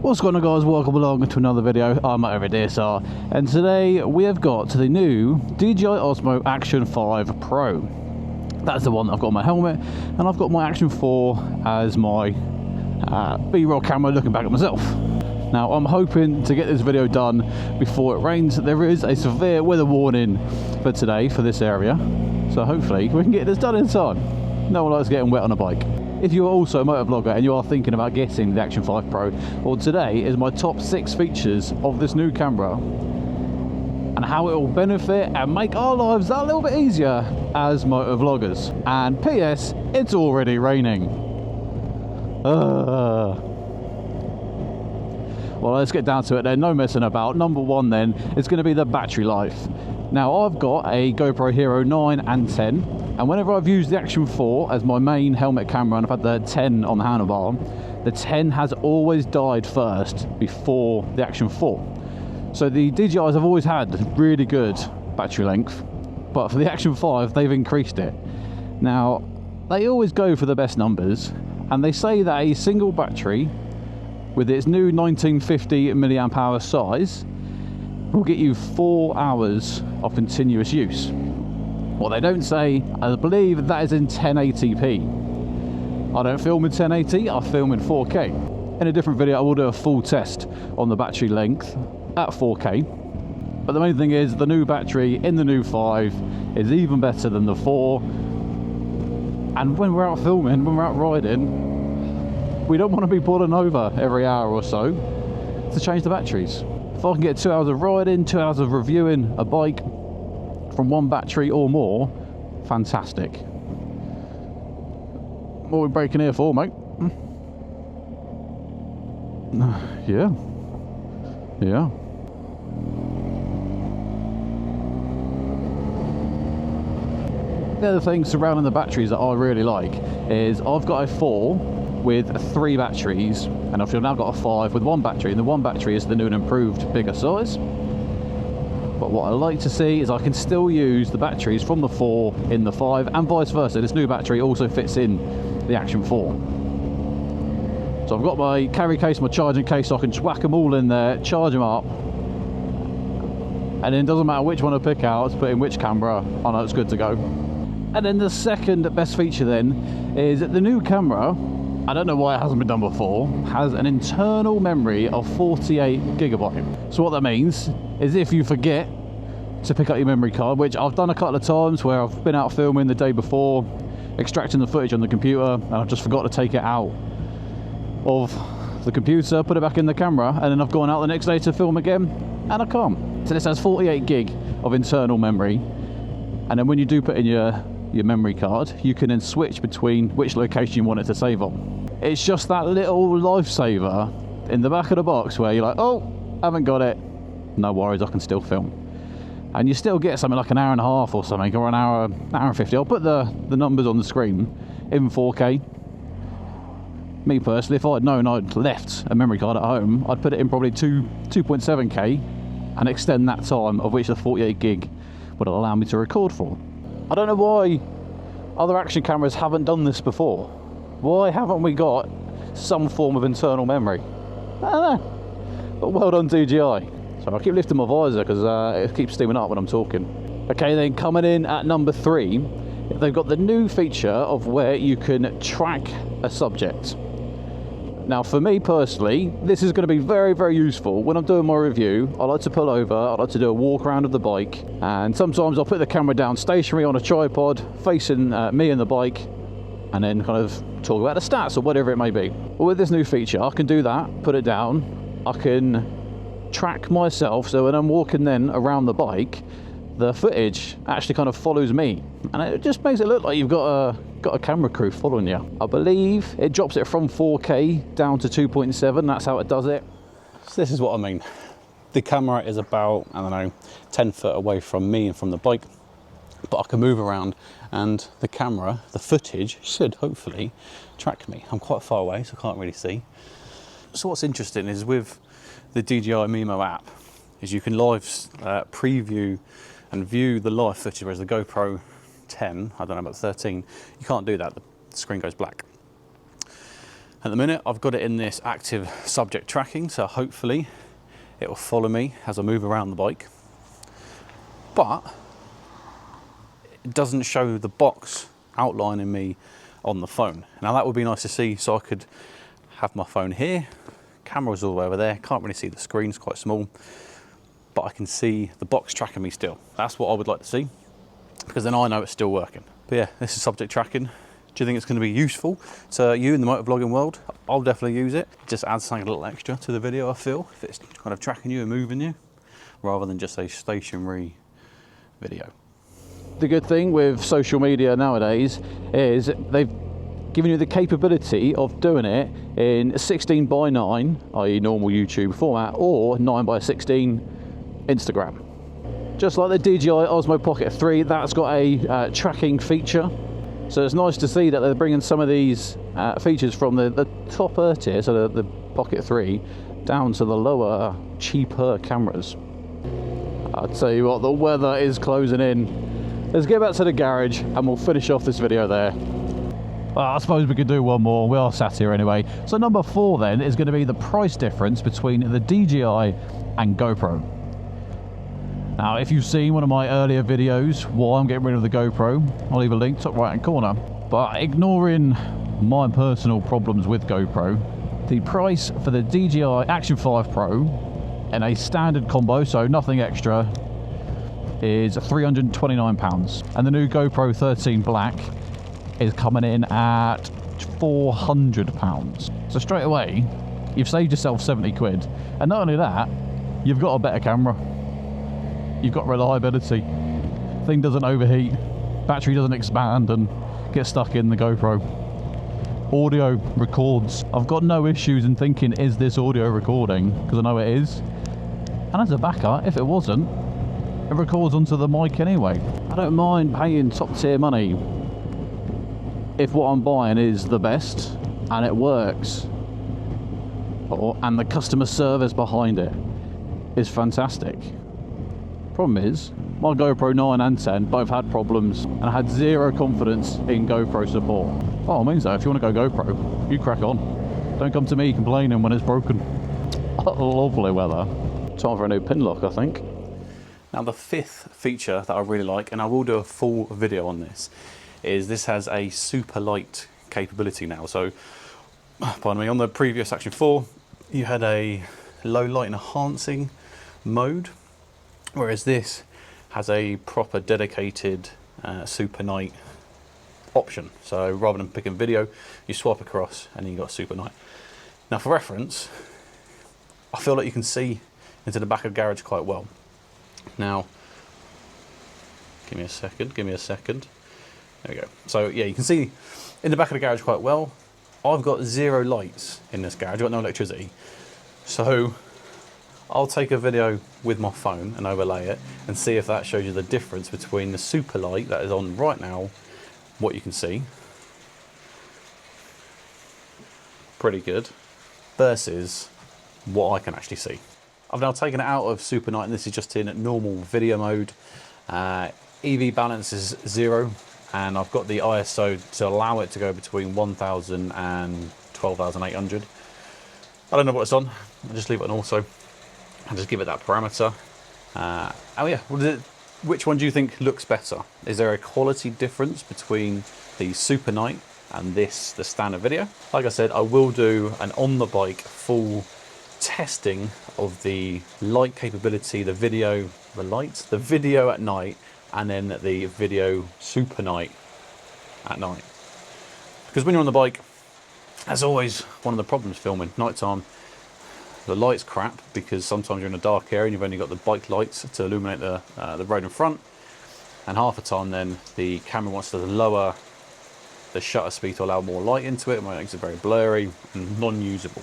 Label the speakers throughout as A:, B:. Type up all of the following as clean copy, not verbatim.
A: What's going on, guys? Welcome along to another video. I'm Matt over at DSR, and today we have got the new DJI Osmo Action 5 Pro. That's the one that I've got on my helmet, and I've got my Action 4 as my B-roll camera looking back at myself. Now I'm hoping to get this video done before it rains. There is a severe weather warning for today for this area, so hopefully we can get this done in time. No one likes getting wet on a bike. If you're also a motovlogger and you are thinking about getting the Action 5 Pro, well, today is my top 6 features of this new camera and how it will benefit and make our lives a little bit easier as motovloggers. And P.S. it's already raining. Well, let's get down to it then, no messing about. Number one then is going to be the battery life. Now I've got a GoPro Hero 9 and 10, and whenever I've used the Action 4 as my main helmet camera and I've had the 10 on the handlebar, the 10 has always died first before the Action 4. So the DJIs have always had really good battery length, but for the Action 5 they've increased it. Now they always go for the best numbers, and they say that a single battery with its new 1950 milliamp hour size will get you 4 hours of continuous use. What they don't say, I believe that is in 1080p. I don't film in 1080, I film in 4K. In a different video I will do a full test on the battery length at 4K. But the main thing is the new battery in the new 5 is even better than the 4. And when we're out filming, when we're out riding, we don't want to be pulling over every hour or so to change the batteries. If I can get 2 hours of riding, 2 hours of reviewing a bike from one battery or more, fantastic. What are we breaking here for, mate? Yeah. The other thing surrounding the batteries that I really like is I've got a 4 with 3 batteries, and I've now got a 5 with 1 battery, and the 1 battery is the new and improved bigger size. But what I like to see is I can still use the batteries from the 4 in the 5, and vice versa. This new battery also fits in the Action 4. So I've got my carry case, my charging case, so I can just whack them all in there, charge them up, and then it doesn't matter which one I pick out, it's put in which camera, I know it's good to go. And then the second best feature then is that the new camera, I don't know why it hasn't been done before, has an internal memory of 48 gigabyte. So what that means is if you forget to pick up your memory card, which I've done a couple of times where I've been out filming the day before, extracting the footage on the computer, and I've just forgot to take it out of the computer, put it back in the camera, and then I've gone out the next day to film again, and I can't. So this has 48 gig of internal memory, and then when you do put in your memory card, you can then switch between which location you want it to save on. It's just that little lifesaver in the back of the box where you're like, oh, haven't got it, no worries, I can still film. And you still get something like an hour and a half or something, or an hour and 50. I'll put the numbers on the screen in 4K. Me personally, if I'd known I'd left a memory card at home, I'd put it in probably 2.7K and extend that time, of which the 48 gig would allow me to record for. I don't know why other action cameras haven't done this before. Why haven't we got some form of internal memory? I don't know. But well done, DJI. So I keep lifting my visor because it keeps steaming up when I'm talking. Okay, then coming in at number 3, they've got the new feature of where you can track a subject. Now for me personally, this is going to be very, very useful. When I'm doing my review, I like to pull over, I like to do a walk around of the bike, and sometimes I'll put the camera down stationary on a tripod facing me and the bike, and then kind of talk about the stats or whatever it may be. Well, with this new feature, I can do that, put it down, I can track myself, so when I'm walking then around the bike, the footage actually kind of follows me, and it just makes it look like you've got a camera crew following you. I believe it drops it from 4K down to 2.7, that's how it does it. So this is what I mean. The camera is about, I don't know, 10 foot away from me and from the bike, but I can move around and the camera, the footage, should hopefully track me. I'm quite far away, so I can't really see. So what's interesting is with the DJI Mimo app, is you can live preview and view the live footage, whereas the GoPro 10, I don't know about 13, you can't do that, the screen goes black. At the minute, I've got it in this active subject tracking, so hopefully it will follow me as I move around the bike. But it doesn't show the box outlining me on the phone. Now that would be nice to see, so I could have my phone here, camera's all the way over there, can't really see the screen, it's quite small, but I can see the box tracking me still. That's what I would like to see, because then I know it's still working. But yeah, this is subject tracking. Do you think it's going to be useful to you in the motovlogging world? I'll definitely use it. It just adds something a little extra to the video, I feel, if it's kind of tracking you and moving you, rather than just a stationary video. The good thing with social media nowadays is they've given you the capability of doing it in 16:9, i.e. normal YouTube format, or 9:16 Instagram. Just like the DJI Osmo Pocket 3, that's got a tracking feature. So it's nice to see that they're bringing some of these features from the topper tier, so the Pocket 3, down to the lower, cheaper cameras. I'll tell you what, the weather is closing in. Let's get back to the garage and we'll finish off this video there. I suppose we could do one more. We are sat here anyway. So number 4 then is going to be the price difference between the DJI and GoPro. Now, if you've seen one of my earlier videos why I'm getting rid of the GoPro, I'll leave a link top right hand corner. But ignoring my personal problems with GoPro, the price for the DJI Action 5 Pro in a standard combo, so nothing extra, is £329. And the new GoPro 13 Black is coming in at £400. So straight away, you've saved yourself 70 quid. And not only that, you've got a better camera. You've got reliability. Thing doesn't overheat. Battery doesn't expand and get stuck in the GoPro. Audio records. I've got no issues in thinking, is this audio recording? Because I know it is. And as a backup, if it wasn't, it records onto the mic anyway. I don't mind paying top tier money if what I'm buying is the best and it works, and the customer service behind it is fantastic. Problem is, my GoPro 9 and 10 both had problems, and I had zero confidence in GoPro support. Oh, it means that if you want to go GoPro, you crack on. Don't come to me complaining when it's broken. Lovely weather. Time for a new pin lock, I think. Now the 5th feature that I really like, and I will do a full video on this, is this has a super light capability now. So, pardon me, on the previous Action 4, you had a low light enhancing mode, whereas this has a proper dedicated super night option. So rather than picking video, you swipe across and then you got super night. Now for reference, I feel like you can see into the back of the garage quite well. Now, give me a second. There we go. So yeah, you can see in the back of the garage quite well. I've got 0 lights in this garage, I've got no electricity. So I'll take a video with my phone and overlay it and see if that shows you the difference between the super light that is on right now, what you can see, pretty good, versus what I can actually see. I've now taken it out of super night and this is just in normal video mode. EV balance is 0 and I've got the ISO to allow it to go between 1000 and 12,800. I don't know what it's on, I'll just leave it on auto and just give it that parameter. Oh yeah, which one do you think looks better? Is there a quality difference between the super night and the standard video? Like I said, I will do an on the bike full testing of the light capability, the video at night, and then the video super night at night. Because when you're on the bike, that's always one of the problems filming. Nighttime, the light's crap because sometimes you're in a dark area and you've only got the bike lights to illuminate the road in front, and half the time then the camera wants to lower the shutter speed to allow more light into it, which makes it very blurry and non-usable.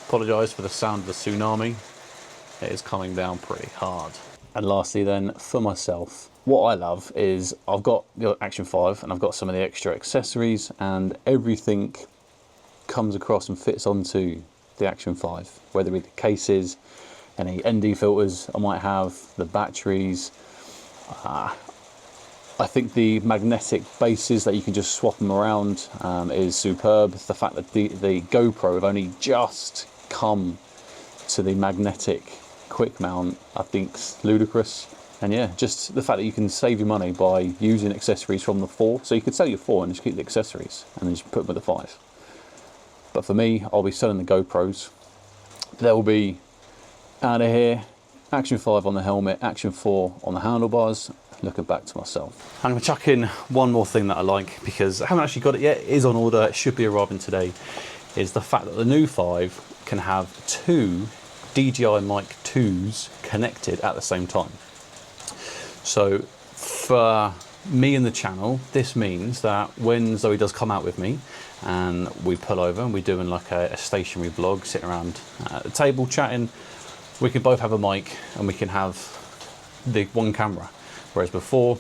A: Apologise for the sound of the tsunami, it is coming down pretty hard. And lastly then, for myself, what I love is I've got the Action 5 and I've got some of the extra accessories, and everything comes across and fits onto the Action 5, whether it be the cases, any ND filters I might have, the batteries. I think the magnetic bases that you can just swap them around is superb. The fact that the GoPro have only just come to the magnetic quick mount, I think's ludicrous. And yeah, just the fact that you can save your money by using accessories from the 4. So you could sell your 4 and just keep the accessories and then just put them with the 5. But for me, I'll be selling the GoPros. There will be out of here, Action 5 on the helmet, Action 4 on the handlebars. Looking back to myself. I'm going to chuck in one more thing that I like, because I haven't actually got it yet. It is on order, it should be arriving today. Is the fact that the new 5 can have 2 DJI Mic 2s connected at the same time. So for me and the channel, this means that when Zoe does come out with me and we pull over and we're doing like a stationary vlog, sitting around a table chatting, we can both have a mic and we can have the one camera. Whereas before,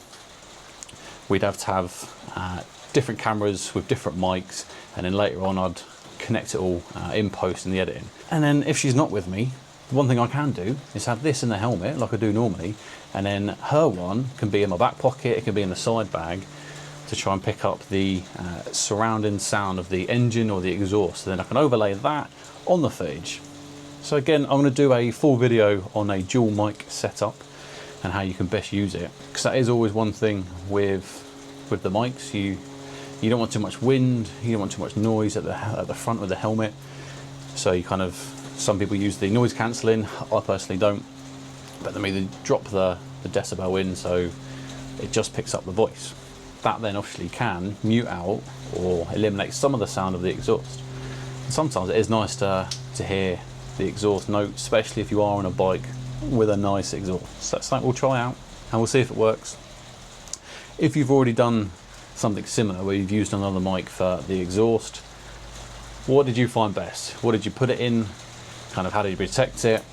A: we'd have to have different cameras with different mics, and then later on I'd connect it all in post in the editing. And then if she's not with me, the one thing I can do is have this in the helmet like I do normally, and then her one can be in my back pocket, it can be in the side bag, to try and pick up the surrounding sound of the engine or the exhaust. And then I can overlay that on the footage. So again, I'm going to do a full video on a dual mic setup and how you can best use it, because that is always one thing with the mics. You don't want too much wind, you don't want too much noise at the front of the helmet. So you kind of, some people use the noise cancelling, I personally don't, but then they drop the decibel in so it just picks up the voice. That then obviously can mute out or eliminate some of the sound of the exhaust. And sometimes it is nice to hear the exhaust note, especially if you are on a bike with a nice exhaust. So that's something we'll try out and we'll see if it works. If you've already done something similar where you've used another mic for the exhaust, what did you find best? What did you put it in? Kind of how did you protect it?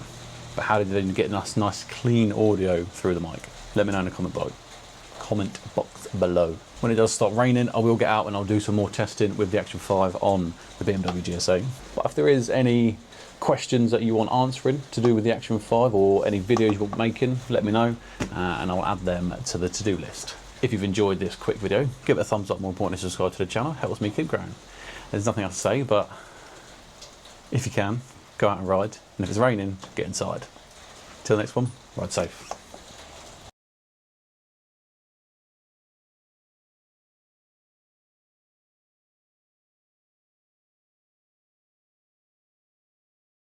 A: But how did you then get nice clean audio through the mic? Let me know in the comment box below. When it does start raining, I will get out and I'll do some more testing with the Action 5 on the BMW GSA. But if there is any questions that you want answering to do with the Action 5 or any videos you want making, let me know and I'll add them to the to-do list. If you've enjoyed this quick video, give it a thumbs up, more importantly subscribe to the channel, helps me keep growing. There's nothing else to say, but if you can, go out and ride, and if it's raining, get inside. Till next one, ride safe.